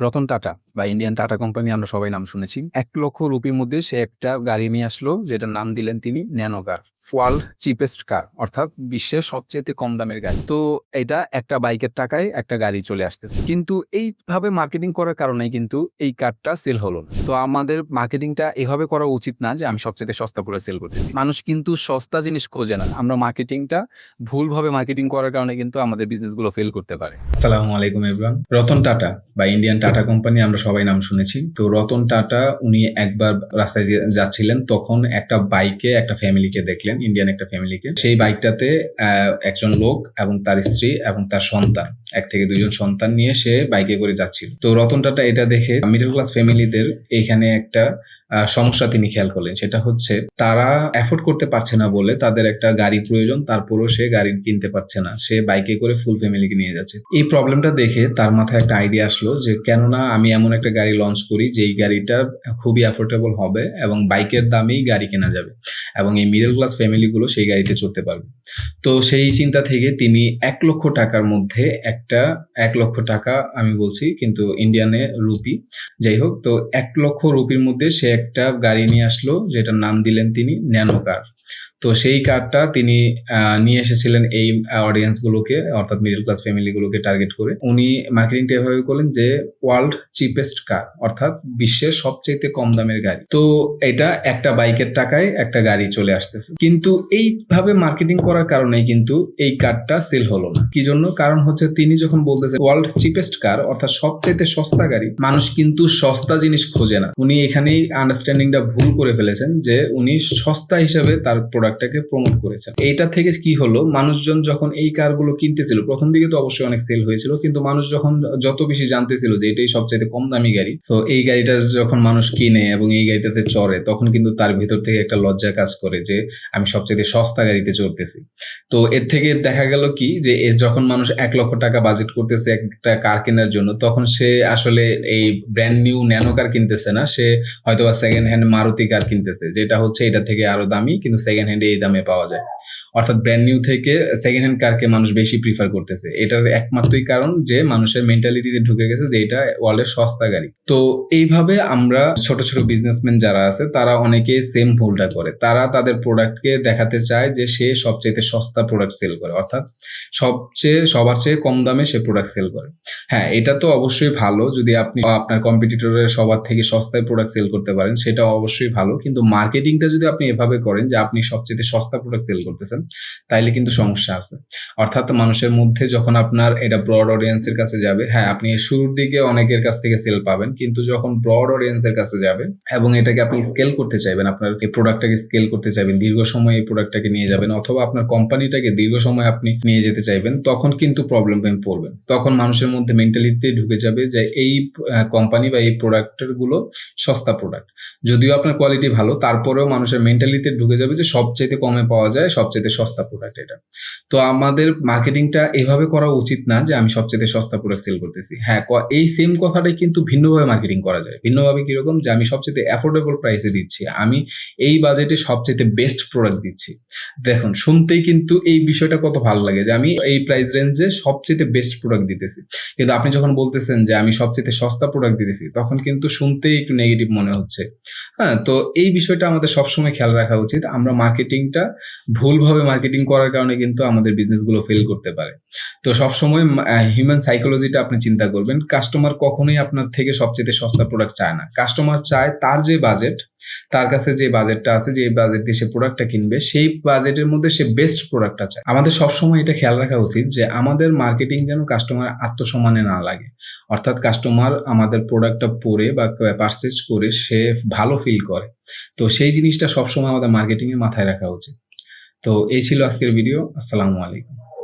রতন টাটা বা Indian tata company আমরা সবাই নাম শুনেছি। 1,00,000 রুপির মধ্যে সে একটা গাড়ি নিয়ে আসলো, যেটার নাম দিলেন তিনি ন্যানো কার। ওয়ার্ল্ড চিপেস্ট কার, অর্থাৎ বিশ্বের সবচেয়ে কম দামের গাড়ি। তো এটা একটা বাইকের টাকায় একটা গাড়ি চলে আসতেছে, কিন্তু এইভাবে মার্কেটিং করার কারণে কিন্তু এই কারটা সেল হলো না। তো আমাদের মার্কেটিংটা এভাবে করা উচিত না যে আমি সবচেয়ে সস্তা করে সেল করতেছি। মানুষ কিন্তু সস্তা জিনিস খোঁজে না। আমরা মার্কেটিংটা ভুলভাবে মার্কেটিং করার কারণে কিন্তু আমাদের বিজনেসগুলো ফেল করতে পারে। আসসালামু আলাইকুম এভরিওয়ান। রতন টাটা বা ইন্ডিয়ান টাটা কোম্পানি আমরা সবাই নাম শুনেছি। তো রতন টাটা উনি একবার রাস্তায় যাচ্ছিলেন, তখন একটা বাইকে একটা ফ্যামিলিকে দেখলেন, ইন্ডিয়ান একটা ফ্যামিলিকে। সেই বাইকটাতে একজন লোক এবং তার স্ত্রী এবং তার সন্তান, 1 থেকে 2 জন সন্তান নিয়ে সে বাইকে করে যাচ্ছিল। তো রতন টাটা এটা দেখে মিডল ক্লাস ফ্যামিলিদের এখানে একটা সমস্যা তিনি খেয়াল করলেন। সেটা হচ্ছে তারা অ্যাফোর্ড করতে পারছে না বলে তাদের একটা গাড়ি প্রয়োজন, তারপরও সে গাড়ি কিনতে পারছে না, সে বাইকে করে ফুল ফ্যামিলিকে নিয়ে যাচ্ছে। এই প্রবলেমটা দেখে তার মাথায় একটা আইডিয়া আসলো যে কেননা আমি এমন একটা গাড়ি লঞ্চ করি যেই গাড়িটা খুবই অ্যাফোর্ডেবল হবে এবং বাইকের দামেই গাড়ি কেনা যাবে এবং এই মিডল ক্লাস ফ্যামিলিগুলো সেই গাড়িতে চড়তে পারবে। তো সেই চিন্তা থেকে তিনি 1,00,000 টাকার মধ্যে একটা 1,00,000 টাকা আমি বলছি, কিন্তু ইন্ডিয়ানে রুপি, যাই হোক, তো 1,00,000 রুপির মধ্যে সে একটা গাড়ি নিয়ে আসলো, যেটার নাম দিলেন তিনি ন্যানো কার। তো সেই কারটা তিনি নিয়ে এসেছিলেন এই অডিয়েন্স গুলোকে, অর্থাৎ মিডল ক্লাস ফ্যামিলি গুলোকে টার্গেট করে। উনি মার্কেটিংটা এভাবে করলেন যে ওয়ার্ল্ড চিপেস্ট কার, অর্থাৎ বিশ্বের সবচেয়ে কম দামের গাড়ি। তো এটা একটা বাইকের টাকায় একটা গাড়ি চলে আসতেছে। কিন্তু এইভাবে মার্কেটিং করার কারণে কিন্তু এই কারটা সেল হলো না। কি জন্য? কারণ হচ্ছে তিনি যখন বলতেছে ওয়ার্ল্ড চিপেস্ট কার, অর্থাৎ সবচেয়ে সস্তা গাড়ি, মানুষ কিন্তু সস্তা জিনিস খোঁজে না। উনি এখানেই আন্ডারস্ট্যান্ডিংটা ভুল করে ফেলেছেন যে উনি সস্তা হিসেবে তার প্রোডাক্টটাকে প্রমোট করেছেন। এইটা থেকে কি হলো, মানুষজন যখন এই কারগুলো কিনতেছিল, প্রথম দিকে তো অবশ্যই অনেক সেল হয়েছিল, কিন্তু মানুষ যখন যত বেশি জানতেছিল যে এটাই সবচেয়ে কম দামি গাড়ি, তো এই গাড়িটা যখন মানুষ কিনে এবং এই গাড়িটাতে চড়ে, তখন কিন্তু তার ভিতর থেকে একটা লজ্জা কাজ করে যে আমি সবচেয়ে সস্তা গাড়িতে চড়তেছি। তো এর থেকে দেখা গেল কি যে যখন মানুষ 1,00,000 টাকা বাজেট করতেছে একটা কার কেনার জন্য, তখন সে আসলে এই ব্র্যান্ড নিউ ন্যানো কার কিনতেছে না, সে হয়তোবা সেকেন্ড হ্যান্ড মারুতি কার কিনতেছে, যেটা হচ্ছে এটা থেকে আরো দামি, কিন্তু সেকেন্ড হ্যান্ডে এই দামে পাওয়া যায়। অর্থাৎ ব্র্যান্ড নিউ থেকে সেকেন্ড হ্যান্ড কারকে মানুষ বেশি প্রিফার করতেছে। এটার একমাত্রই কারণ যে মানুষের মেন্টালিটিতে ঢুকে গেছে যে এটা ওয়ার্ল্ডের সস্তা গাড়ি। তো এইভাবে আমরা ছোট ছোট বিজনেসম্যান যারা আছে তারা অনেকে সেম ভুলটা করে। তারা তাদের প্রোডাক্টকে দেখাতে চায় যে সে সবচেয়ে সস্তা প্রোডাক্ট সেল করে, অর্থাৎ সবার চেয়ে কম দামে সে প্রোডাক্ট সেল করে। হ্যাঁ, এটা তো অবশ্যই ভালো যদি আপনি আপনার কম্পিটিটরের সবার থেকে সস্তায় প্রোডাক্ট সেল করতে পারেন, সেটা অবশ্যই ভালো। কিন্তু মার্কেটিংটা যদি আপনি এভাবে করেন যে আপনি সবচেয়ে সস্তা প্রোডাক্ট সেল করতেছেন, তাইলে কিন্তু সমস্যা আছে। অর্থাৎ মানুষের মধ্যে যখন আপনার এটা ব্রড অডিয়েন্সের কাছে যাবে, হ্যাঁ আপনি শুরুর দিকে অনেকের কাছ থেকে সেল পাবেন, কিন্তু যখন ব্রড অডিয়েন্সের কাছে যাবে এবং এটাকে আপনি স্কেল করতে চাইবেন, আপনার এই প্রোডাক্টটাকে স্কেল করতে চাইবেন, দীর্ঘ সময় এই প্রোডাক্টটাকে নিয়ে যাবেন, অথবা আপনার কোম্পানিটাকে দীর্ঘ সময় আপনি নিয়ে যেতে চাইবেন, তখন কিন্তু প্রবলেম পড়বেন। তখন মানুষের মধ্যে মেন্টালিটিতে ঢুকে যাবে যে এই কোম্পানি বা এই প্রোডাক্টের গুলো সস্তা প্রোডাক্ট। যদিও আপনার কোয়ালিটি ভালো, তারপরেও মানুষের মেন্টালিটিতে ঢুকে যাবে যে সবচেয়ে কমে পাওয়া যায়, সবচেয়ে সস্তা প্রোডাক্ট এটা। তো আমাদের মার্কেটিংটা এভাবে করা উচিত না যে আমি সবচেয়ে সস্তা প্রোডাক্ট সেল করতেছি। হ্যাঁ, এই সেম কথাটাই কিন্তু ভিন্নভাবে মার্কেটিং করা যায়। ভিন্নভাবে কিরকম? যে আমি সবচেয়ে অ্যাফোর্ডেবল প্রাইসে দিচ্ছি, আমি এই বাজেটে সবচেয়ে বেস্ট প্রোডাক্ট দিচ্ছি। দেখুন, শুনতেই কিন্তু এই বিষয়টা কত ভালো লাগে যে আমি এই প্রাইস রেঞ্জে সবচেয়ে বেস্ট প্রোডাক্ট দিতেছি। কিন্তু আপনি যখন বলতেছেন যে আমি সবচেয়ে সস্তা প্রোডাক্ট দিতেছি, তখন কিন্তু শুনতেই একটু নেগেটিভ মনে হচ্ছে। হ্যাঁ, তো এই বিষয়টা আমাদের সবসময় খেয়াল রাখা উচিত। আমরা মার্কেটিংটা ভুলভাবে মার্কেটিং করার কারণে কিন্তু আমাদের বিজনেসগুলো ফেল করতে পারে। তো সবসময় হিউম্যান সাইকোলজিটা আপনি চিন্তা করবেন। কাস্টমার কখনোই আপনার থেকে সবচেয়ে সস্তা প্রোডাক্ট চায় না। কাস্টমার চায় তার যে বাজেট, তার কাছে যে বাজেটটা আছে, যে বাজেট দিয়ে সে প্রোডাক্টটা কিনবে, সেই বাজেটের মধ্যে সে বেস্ট প্রোডাক্টটা চায়। আমাদের সবসময় এটা খেয়াল রাখা উচিত যে আমাদের মার্কেটিং যেন কাস্টমার আত্মসম্মানে না লাগে। অর্থাৎ কাস্টমার আমাদের প্রোডাক্টটা পরে বা পারচেজ করে সে ভালো ফিল করে। তো সেই জিনিসটা সবসময় আমাদের মার্কেটিং এ মাথায় রাখা উচিত। তো এই ছিল আজকের ভিডিও। আসসালামু আলাইকুম।